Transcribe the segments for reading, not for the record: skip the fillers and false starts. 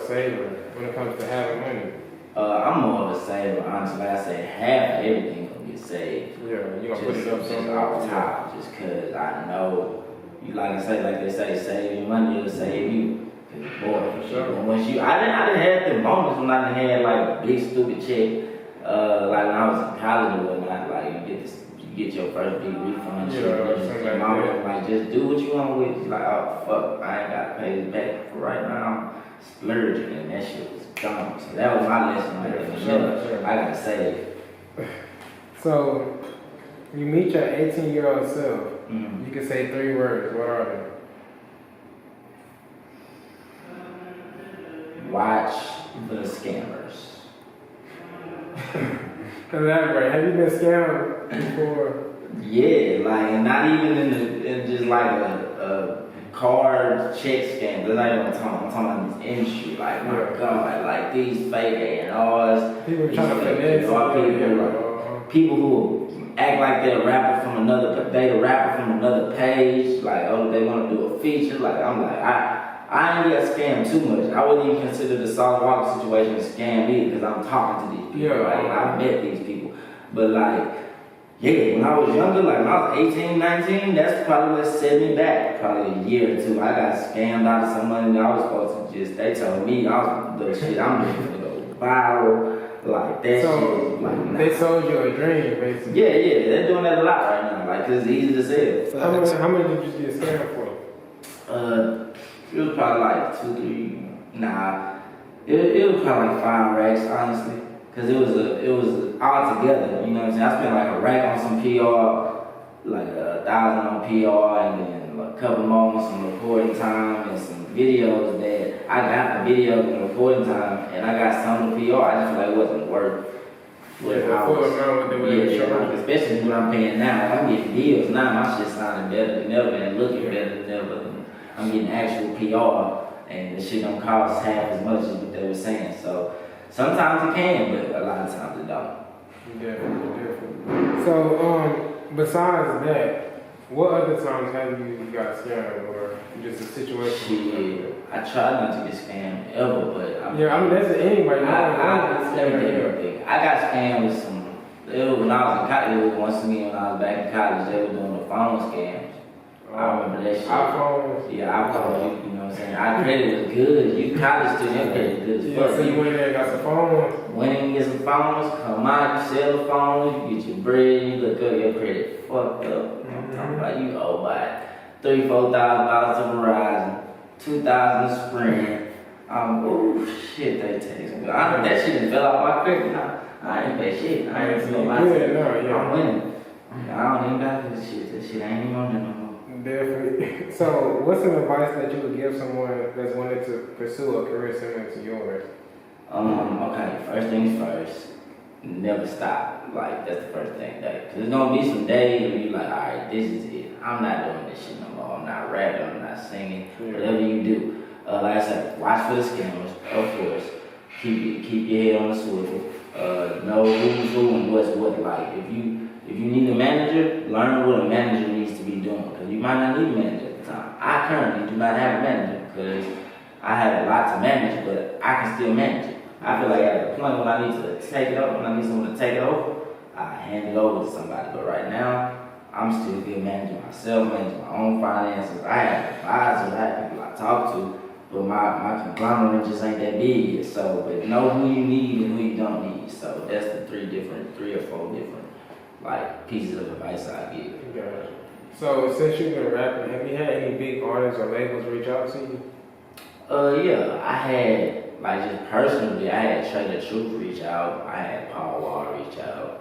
a saver when it comes to having money? I'm more of a saver, honestly. Like I say, half of everything gonna get saved. Yeah, you gonna put it up Just somewhere off top, just cause I know you like they say, save your money, it'll save you. Cause boy, For sure. once I didn't have the moments when I done had like a big stupid check, like when I was in college or whatnot, like you get your first big refund. Yeah, mama like just do what you want with. It's like, oh fuck, I ain't gotta pay this back for right now. Splurging and that shit was dumb. So that was my lesson right there. Sure. I gotta save. So you meet your 18-year-old self. Mm-hmm. You can say 3 words. What are they? Watch the scammers. Elaborate. Have you been scammed before? Yeah, like not even in just like a card check scam. That's not even what I'm talking about this industry. Like my God, like these fake A&Rs. People trying to finesse. People who act like they're a rapper from another page. Like, oh, they want to do a feature. Like I'm like, I ain't got scammed too much. I wouldn't even consider the South Walker situation a scam either because I'm talking to these people. Like, I met these people. But like, yeah, when I was younger, like when I was 18, 19, that's probably what set me back. Probably a year or two. I got scammed out of some money that I was supposed to just, they told me I was the shit I'm doing to go viral. Like that shit. Like, nah. They sold you a dream, basically. Yeah, they're doing that a lot right now. Like, cause it's easy to sell. So how much did you get scammed for? It was probably like 2, 3. Nah, it was probably like 5 racks, honestly. Cause it was all together. You know what I'm saying? I spent like a rack on some PR, like 1,000 on PR, and then a couple more on some recording time and some videos that I got the videos and recording time, and I got some of the PR. I just feel like it wasn't worth. Especially what I'm paying now. I'm getting deals now. My shit sounding better than ever and looking better than ever. I'm getting actual PR, and the shit don't cost half as much as what they were saying. So sometimes it can, but a lot of times it don't. Definitely. So besides that, what other times have you got scammed or just a situation? Shit, I try not to get scammed ever, but that's anybody. I got scammed with some. When I was in college, once again when I was back in college, they were doing the phone scams. I remember that shit. iPhones? Yeah, iPhones, you know what I'm saying? Our credit was good. You college student, your credit good as fuck. So you went in there and got some phones? Went in and get some phones, come out, you sell the phones, you get your bread, you look up, your credit fucked up. I'm talking about you owe by $3,000-$4,000 to Verizon, $2,000 to Sprint. Oh shit, they tax me. I know that shit done fell off my credit now. I ain't pay shit. I ain't feel my shit. I'm winning. I don't even got this shit. This shit ain't even on there no more. Definitely. So, what's some advice that you would give someone that's wanted to pursue a career similar to yours? Okay, first things first, never stop. Like, that's the first thing. Cause there's gonna be some days when you're like, alright, this is it. I'm not doing this shit no more. I'm not rapping, I'm not singing, whatever you do. Like I said, watch for the scammers, of course. Keep your head on the swivel. Know who's who and what's what. Like, if you need a manager, learn what a manager needs to be doing. Because you might not need a manager at the time. I currently do not have a manager because I have a lot to manage, but I can still manage it. I feel like at the point when I need to take it over, when I need someone to take it over, I hand it over to somebody. But right now, I'm still good managing myself, managing my own finances. I have advisors, I have people I talk to, but my conglomerate just ain't that big yet. So, but know who you need and who you don't need. So that's the 3 or 4 different like pieces of advice I give. Gotcha. So since you've been rapping, have you had any big artists or labels reach out to you? Yeah, I had like just personally, I had Trey the Truth reach out. I had Paul Wall reach out.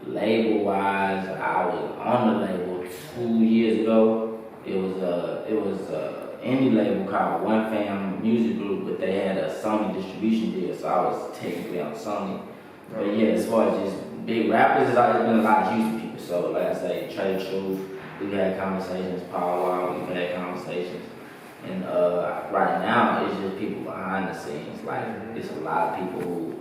Label wise, I was on the label 2 years ago. It was indie label called One Fam Music Group, but they had a Sony distribution deal, so I was technically on Sony. But yeah, as far as just big rappers, it's always been a lot of Houston people. So like I say, Trey the Truth, we've had conversations, Paul Wall, we've had conversations. And right now, it's just people behind the scenes. Like, it's a lot of people who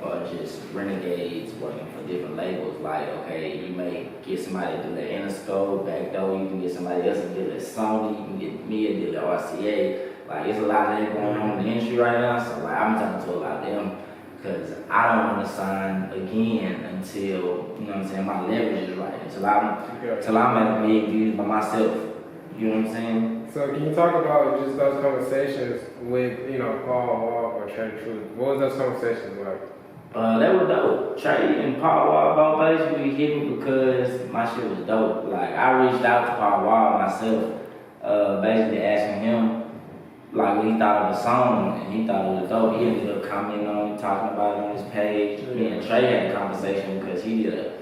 are just renegades working for different labels. Like, okay, you may get somebody to do the Interscope, Backdoor, you can get somebody else to do the Sony, you can get me to do the RCA. Like, it's a lot of that going on in the industry right now, so like, I'm talking to a lot of them, because I don't want to sign again until, you know what I'm saying, my leverage is right, until I'm at a big views by myself, you know what I'm saying? So can you talk about just those conversations with, you know, Paul Wall or Trey Truth? What was those conversations like? They were dope. Trey and Paul Wall both basically hit me because my shit was dope. Like, I reached out to Paul Wall myself, basically asking him, like, what he thought of the song, and he thought it was dope. He ended up commenting on it, talking about it on his page. Me and Trey had a conversation because he did a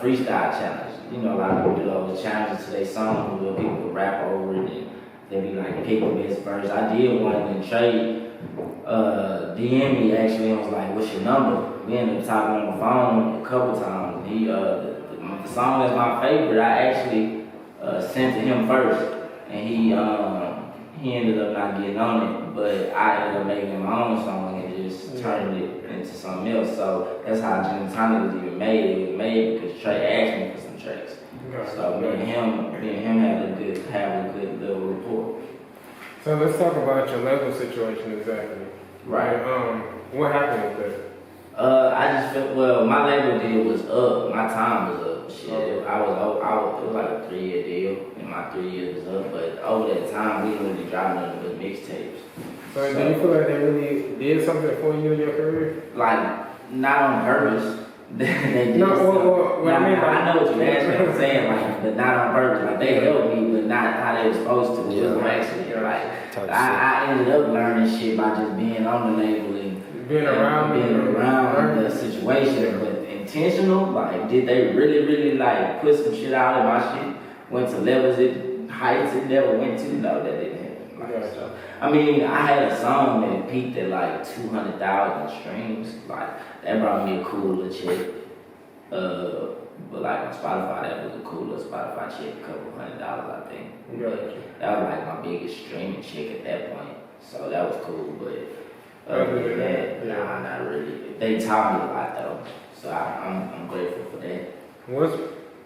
freestyle challenge. You know, a lot of people do those challenges to their songs where people would rap over it and they be like, pick the best verse. I did one, and Trey DM me actually and was like, what's your number? We ended up talking on the phone a couple times. He, the song that's my favorite, I actually sent to him first, and he ended up not getting on it, but I ended up making my own song and just turned it into something else. So that's how Gin Tonic was even made. It was made because Trey asked me for some tracks. So me and him had a good little rapport. So let's talk about your label situation exactly. Right. What happened with that? I just felt, well, my label deal was up. My time was up. Shit, it was like a 3-year deal, and my 3 years was up. But over that time, we didn't really drop nothing but mixtapes. So do you feel like they really did something for you in your career? Like, not on purpose. They did No, I know what you're asking. I'm saying, like, but not on purpose. Like, they helped me, but not how they were supposed to. It was an accident. Like, I ended up learning shit by just being on the label and being around the situation. But intentional, like, did they really like put some shit out in my shit? Went to levels, heights it never went to? No, that didn't happen. Like, so, I mean, I had a song that peaked at like 200,000 streams. Like, that brought me a cool little check. But like on Spotify, that was a cool little Spotify check, a couple $100, I think. But that was like my biggest streaming check at that point. So that was cool, but other than that, nah, not really. They taught me a lot though, so I'm grateful for that. What's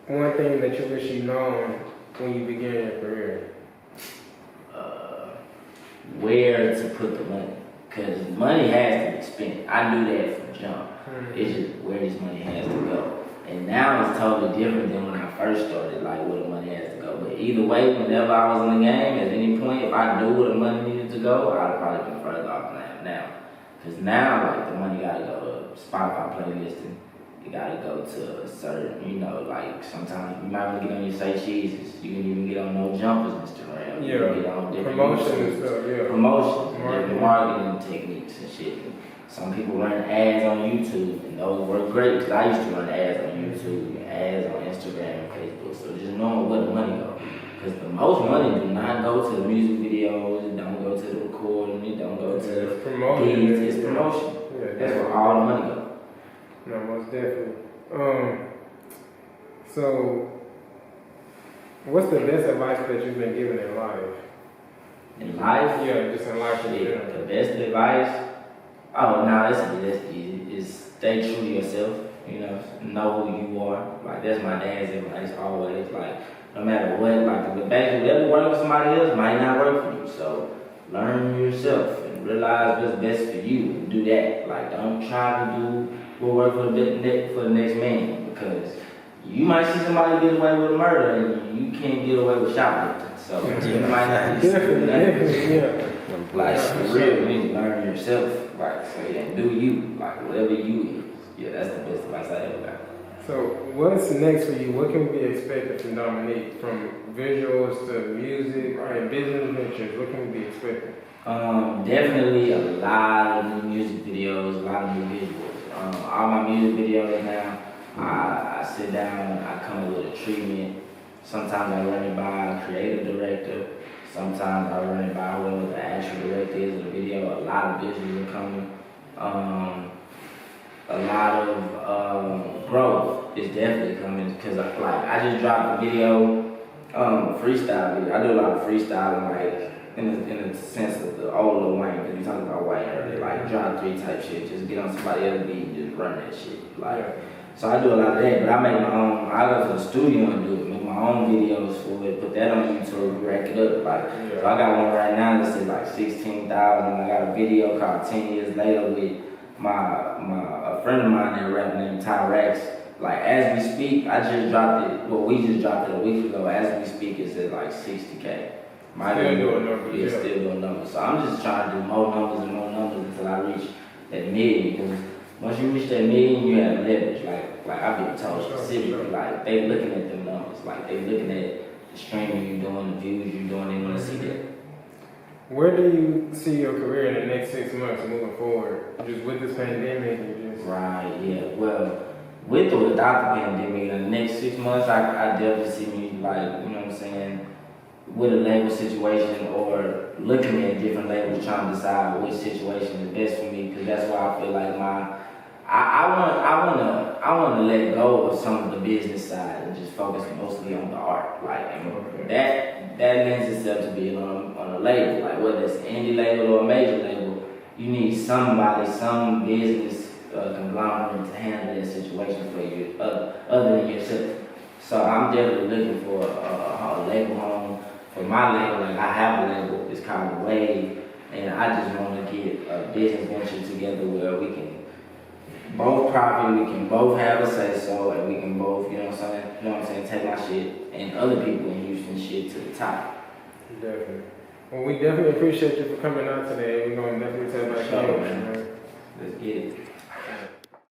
one thing that you wish you known when you began your career? Where to put the money, because money has to be spent. I knew that from jump. It's just where this money has to go. And now it's totally different than when I first started, like where the money has to go. But either way, whenever I was in the game, at any point, if I knew where the money needed to go, I'd have probably been further off than I am now. Because now, like, the money gotta go to Spotify playlisting. You gotta go to a certain, you know, like, sometimes you might want to get on your Say Cheeses. You can even get on No Jumpers Instagram. You can get on different promotion and stuff, promotions, different marketing techniques and shit. Some people run ads on YouTube, and those work great, because I used to run ads on YouTube, and ads on Instagram and Facebook. So just knowing where the money goes. Because the most money do not go to the music videos, it don't go to the recording, it don't go to the promotion. It's promotion. That's where all the money goes. No, most definitely. So, what's the best advice that you've been given in life? In life? Yeah, just in life. The best advice? Oh, no, that's easy. Is stay true to yourself. You know who you are. Like, that's my dad's advice always. Like, no matter what, like, whatever works for somebody else might not work for you. So, learn yourself and realize what's best for you and do that. Like, don't try to do what works for the next man, because you might see somebody get away with a murder and you can't get away with shoplifting. So, you might not be doing that. Like, for real, you need to learn yourself. Like, so yeah, do you. Like, whatever you is. Yeah, that's the best advice I ever got. So, what's next for you? What can we expect from Dominique? From visuals to music and business ventures, what can we be expecting? Definitely a lot of new music videos, a lot of new visuals. All my music videos now, I sit down, I come up with a treatment. Sometimes I run it by a creative director. Sometimes I run it by whoever the actual director is of the video. A lot of visuals are coming. A lot of growth is definitely coming, because I just dropped a video, freestyle video. I do a lot of freestyling, like in the sense of the old Lil Wayne, because you talking about Wayne earlier. Like, drop 3 type shit, just get on somebody else's beat and just run that shit. Like, So I do a lot of that, but I make my own. I go to the studio and do it, make my own videos for it, put that on YouTube, rack it up. Like, so I got one right now that's at like 16,000. I got a video called 10 Years Later with a friend of mine that rap named Tyrex. Like as we speak, I just dropped it. Well, we just dropped it a week ago. As we speak, it's at like 60K. Still doing numbers. Yeah, still doing numbers. So I'm just trying to do more numbers and more numbers until I reach that million. Because once you reach that million, you have leverage. Like I've been told specifically, like they looking at them numbers. Like they looking at the streaming you doing, the views you doing. They want to see that. Where do you see your career in the next 6 months moving forward? Just with this pandemic and just... Right, yeah. Well, with or without the pandemic, in the next 6 months, I definitely see me, like, you know what I'm saying, with a label situation or looking at different labels trying to decide which situation is best for me, because that's why I feel like I want to let go of some of the business side and just focus mostly on the art. Like, and that lends itself to being on a label, like whether it's an indie label or a major label, you need somebody, some business conglomerate to handle that situation for you, other than yourself. So I'm definitely looking for a label home for my label. Like I have a label, it's called The Wave, and I just want to get a business venture together where we can both profit, we can both have a say so, and we can both, you know what I'm saying, take my shit and other people in Houston shit to the top. Definitely. Well, we definitely appreciate you for coming out today. We're gonna definitely take back Sure, man. Let's get it.